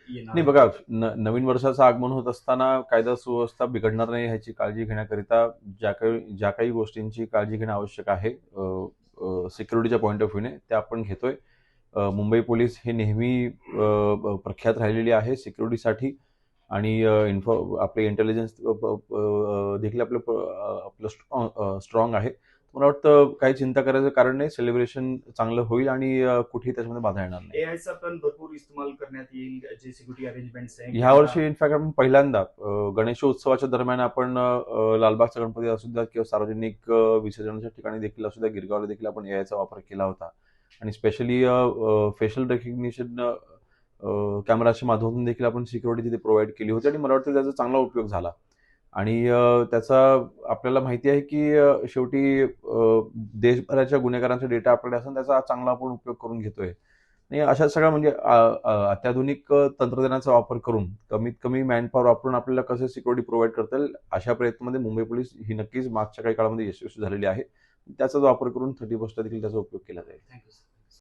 येणार नाही आहे? बघा, नवीन वर्षाचं आगमन होत असताना कायदा सुव्यवस्था बिघडणार नाही ह्याची काळजी घेण्याकरिता ज्या काही गोष्टींची काळजी घेणं आवश्यक आहे सिक्युरिटीच्या पॉईंट ऑफ व्ह्यूने त्या आपण घेतोय. मुंबई पोलीस हे नेहमी प्रख्यात राहिलेली आहे सिक्युरिटीसाठी आणि आपले इंटेलिजन्स देखील आपलं स्ट्रॉंग आहे. मला वाटतं काही चिंता करायचं कारण नाही. सेलिब्रेशन चांगलं होईल आणि कुठेही त्याच्यामध्ये बाधा येणार नाही. एआयचा पण भरपूर इस्तेमाल करण्यात येईल, जे सिक्युरिटी अरेंजमेंट्स आहे ह्या कॅमेरा. वर्षी इनफॅक्ट आपण पहिल्यांदा गणेशोत्सवाच्या दरम्यान आपण लालबागचा गणपती असू द्या किंवा सार्वजनिक विसर्जनाच्या ठिकाणी देखील असू द्या, गिरगावला देखील आपण एआयचा वापर केला होता आणि स्पेशली फेशियल रेकग्निशन कॅमेराच्या माध्यमातून देखील आपण सिक्युरिटी तिथे प्रोव्हाइड केली होती आणि मला वाटतं त्याचा चांगला उपयोग झाला. आणि त्याचा आपल्याला माहिती आहे की शेवटी देशभराच्या गुन्हेगारांचा डेटा आपल्याकडे असून त्याचा चांगला आपण उपयोग करून घेतोय. आणि अशा सगळ्या म्हणजे अत्याधुनिक तंत्रज्ञानाचा वापर करून कमीत कमी मॅनपॉवर वापरून आपल्याला कसं सिक्युरिटी प्रोव्हाइड करता येईल अशा प्रयत्नामध्ये मुंबई पोलीस ही नक्कीच मागच्या काही काळामध्ये यशस्वी झालेली आहे. त्याचाच वापर करून 31st देखील त्याचा उपयोग केला जाईल. Thank you sir.